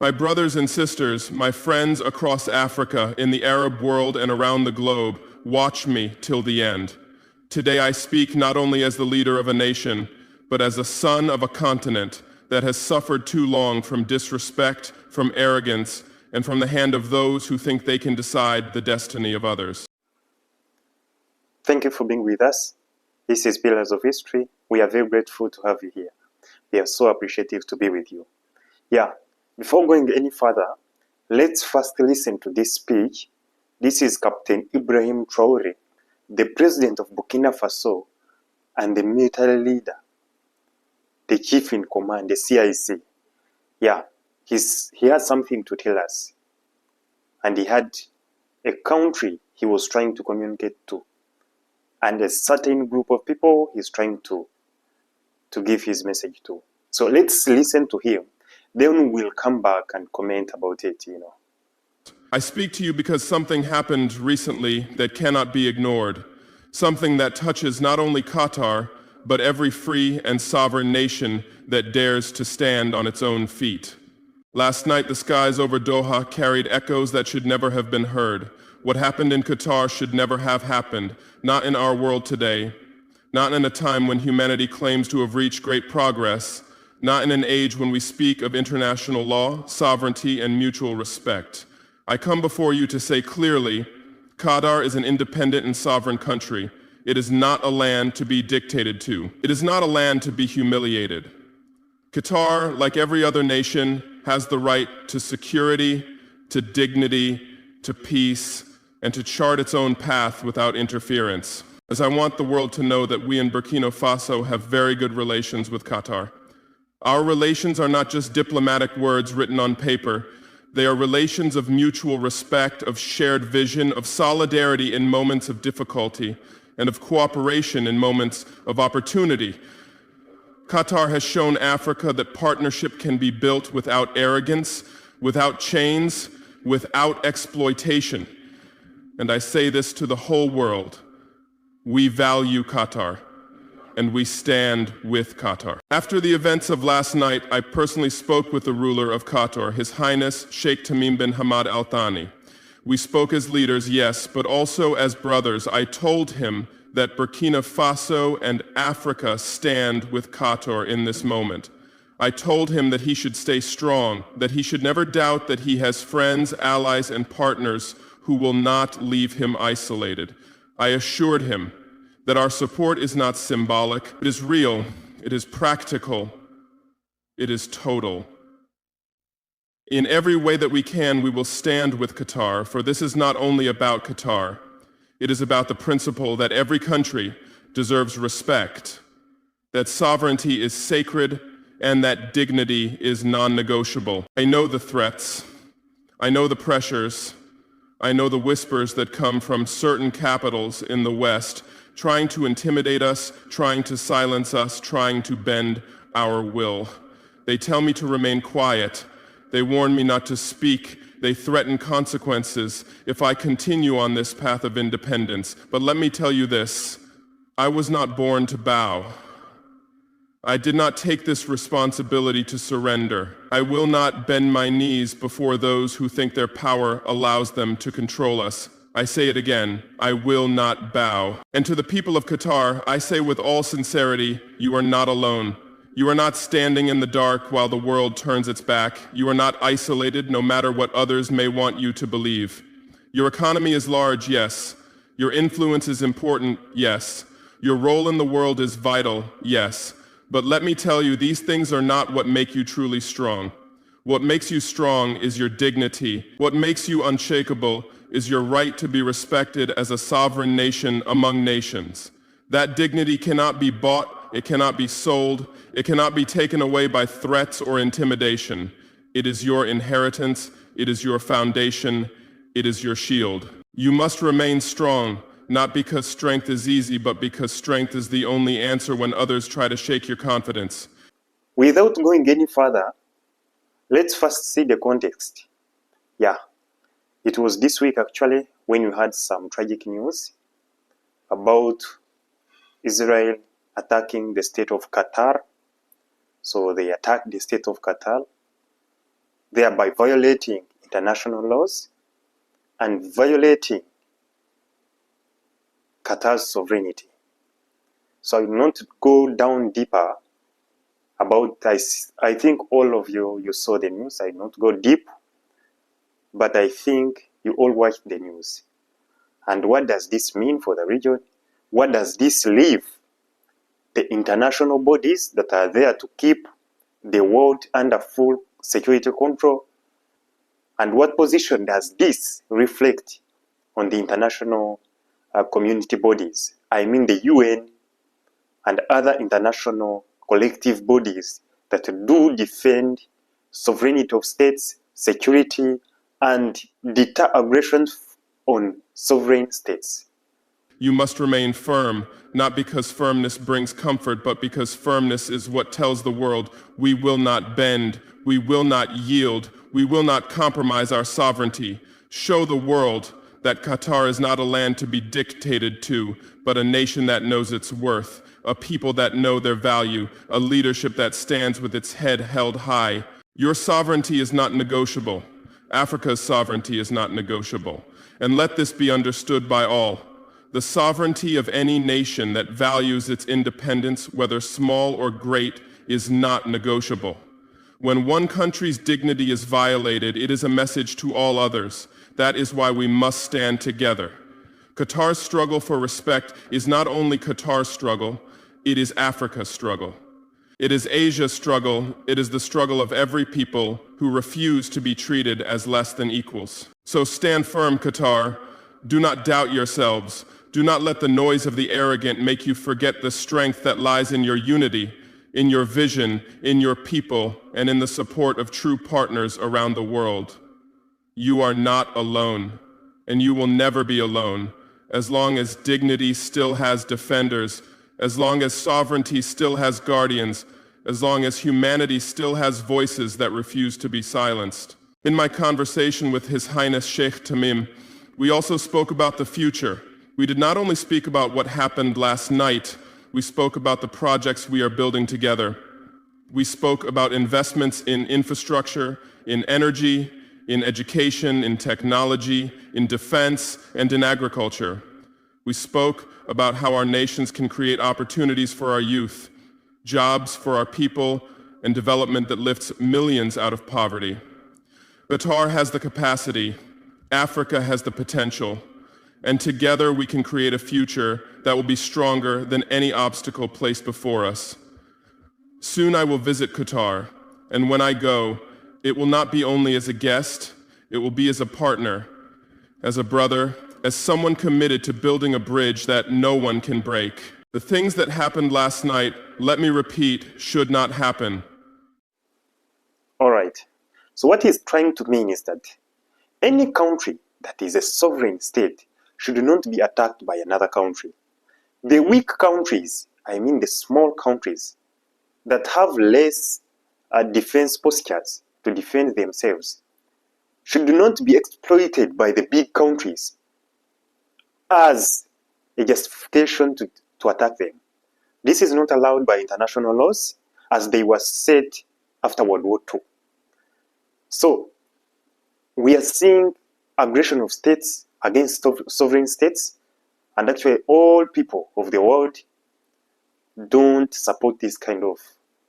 My brothers and sisters, my friends across Africa, in the Arab world and around the globe, watch me till the end. Today I speak not only as the leader of a nation, but as a son of a continent that has suffered too long from disrespect, from arrogance, and from the hand of those who think they can decide the destiny of others. Thank you for being with us. This is Pillars of History. We are very grateful to have you here. We are so appreciative to be with you. Before going any further, let's first listen to this speech. This is Captain Ibrahim Traoré, the president of Burkina Faso and the military leader, the chief in command, the CIC. He has something to tell us. And he had a country he was trying to communicate to, and a certain group of people he's trying to give his message to. So let's listen to him. Then we'll come back and comment about it, I speak to you because something happened recently that cannot be ignored. Something that touches not only Qatar, but every free and sovereign nation that dares to stand on its own feet. Last night, the skies over Doha carried echoes that should never have been heard. What happened in Qatar should never have happened, not in our world today, not in a time when humanity claims to have reached great progress, not in an age when we speak of international law, sovereignty, and mutual respect. I come before you to say clearly, Qatar is an independent and sovereign country. It is not a land to be dictated to. It is not a land to be humiliated. Qatar, like every other nation, has the right to security, to dignity, to peace, and to chart its own path without interference. As I want the world to know that we in Burkina Faso have very good relations with Qatar. Our relations are not just diplomatic words written on paper. They are relations of mutual respect, of shared vision, of solidarity in moments of difficulty, and of cooperation in moments of opportunity. Qatar has shown Africa that partnership can be built without arrogance, without chains, without exploitation. And I say this to the whole world. We value Qatar, and we stand with Qatar. After the events of last night, I personally spoke with the ruler of Qatar, His Highness Sheikh Tamim bin Hamad Al Thani. We spoke as leaders, yes, but also as brothers. I told him that Burkina Faso and Africa stand with Qatar in this moment. I told him that he should stay strong, that he should never doubt that he has friends, allies, and partners who will not leave him isolated. I assured him that our support is not symbolic, it is real, it is practical, it is total. In every way that we can, we will stand with Qatar, for this is not only about Qatar, it is about the principle that every country deserves respect, that sovereignty is sacred, and that dignity is non-negotiable. I know the threats, I know the pressures, I know the whispers that come from certain capitals in the West, trying to intimidate us, trying to silence us, trying to bend our will. They tell me to remain quiet. They warn me not to speak. They threaten consequences if I continue on this path of independence. But let me tell you this, I was not born to bow. I did not take this responsibility to surrender. I will not bend my knees before those who think their power allows them to control us. I say it again, I will not bow. And to the people of Qatar, I say with all sincerity, you are not alone. You are not standing in the dark while the world turns its back. You are not isolated, no matter what others may want you to believe. Your economy is large, yes. Your influence is important, yes. Your role in the world is vital, yes. But let me tell you, these things are not what make you truly strong. What makes you strong is your dignity. What makes you unshakable is your right to be respected as a sovereign nation among nations. That dignity cannot be bought, it cannot be sold, it cannot be taken away by threats or intimidation. It is your inheritance, it is your foundation, it is your shield. You must remain strong, not because strength is easy, but because strength is the only answer when others try to shake your confidence. Without going any further, let's first see the context. It was this week actually when we had some tragic news about Israel attacking the state of Qatar. So they attacked the state of Qatar. thereby violating international laws and violating Qatar's sovereignty. So I will not go down deeper about this. I think all of you saw the news. I will not go deep, but I think you all watched the news. And what does this mean for the region? What does this leave the international bodies that are there to keep the world under full security control? And what position does this reflect on the international community bodies? I mean the UN and other international collective bodies that do defend sovereignty of states, security, and deter aggressions on sovereign states. You must remain firm, not because firmness brings comfort, but because firmness is what tells the world we will not bend, we will not yield, we will not compromise our sovereignty. Show the world that Qatar is not a land to be dictated to, but a nation that knows its worth, a people that know their value, a leadership that stands with its head held high. Your sovereignty is not negotiable. Africa's sovereignty is not negotiable. And let this be understood by all. The sovereignty of any nation that values its independence, whether small or great, is not negotiable. When one country's dignity is violated, it is a message to all others. That is why we must stand together. Qatar's struggle for respect is not only Qatar's struggle, it is Africa's struggle. It is Asia's struggle, it is the struggle of every people who refuse to be treated as less than equals. So stand firm, Qatar. Do not doubt yourselves. Do not let the noise of the arrogant make you forget the strength that lies in your unity, in your vision, in your people, and in the support of true partners around the world. You are not alone, and you will never be alone, as long as dignity still has defenders, as long as sovereignty still has guardians, as long as humanity still has voices that refuse to be silenced. In my conversation with His Highness Sheikh Tamim, we also spoke about the future. We did not only speak about what happened last night, we spoke about the projects we are building together. We spoke about investments in infrastructure, in energy, in education, in technology, in defense, and in agriculture. We spoke about how our nations can create opportunities for our youth, jobs for our people, and development that lifts millions out of poverty. Qatar has the capacity, Africa has the potential, and together we can create a future that will be stronger than any obstacle placed before us. Soon I will visit Qatar, and when I go, it will not be only as a guest, it will be as a partner, as a brother, as someone committed to building a bridge that no one can break. The things that happened last night, let me repeat, should not happen. All right. So what he's trying to mean is that any country that is a sovereign state should not be attacked by another country. The weak countries, I mean the small countries that have less defense postures to defend themselves, should not be exploited by the big countries as a justification to attack them. This is not allowed by international laws as they were set after World War II. So we are seeing aggression of states against sovereign states, and actually all people of the world don't support this kind of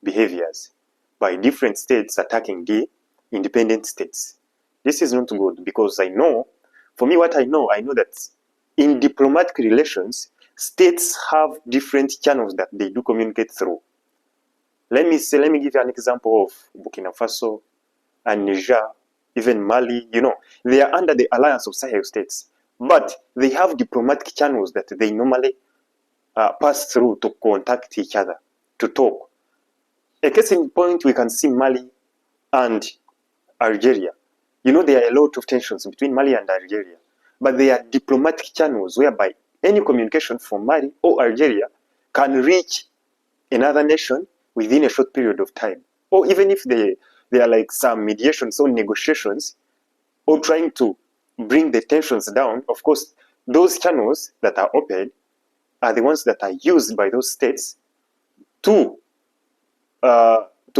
behaviors by different states attacking the independent states. This is not good because for me what I know that in diplomatic relations, states have different channels that they do communicate through. Let me give you an example of Burkina Faso and Niger, even Mali. They are under the alliance of Sahel states, but they have diplomatic channels that they normally pass through to contact each other, to talk. A case in point, we can see Mali and Algeria. There are a lot of tensions between Mali and Algeria, but they are diplomatic channels whereby any communication from Mali or Algeria can reach another nation within a short period of time. Or even if there are like some mediations or negotiations or trying to bring the tensions down, of course, those channels that are open are the ones that are used by those states to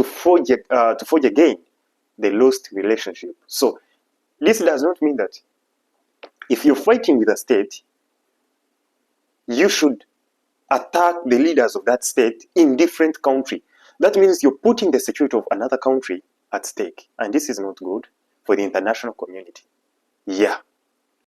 forge again they lost relationship. So this does not mean that if you're fighting with a state, you should attack the leaders of that state in different country. That means you're putting the security of another country at stake. And this is not good for the international community. Yeah.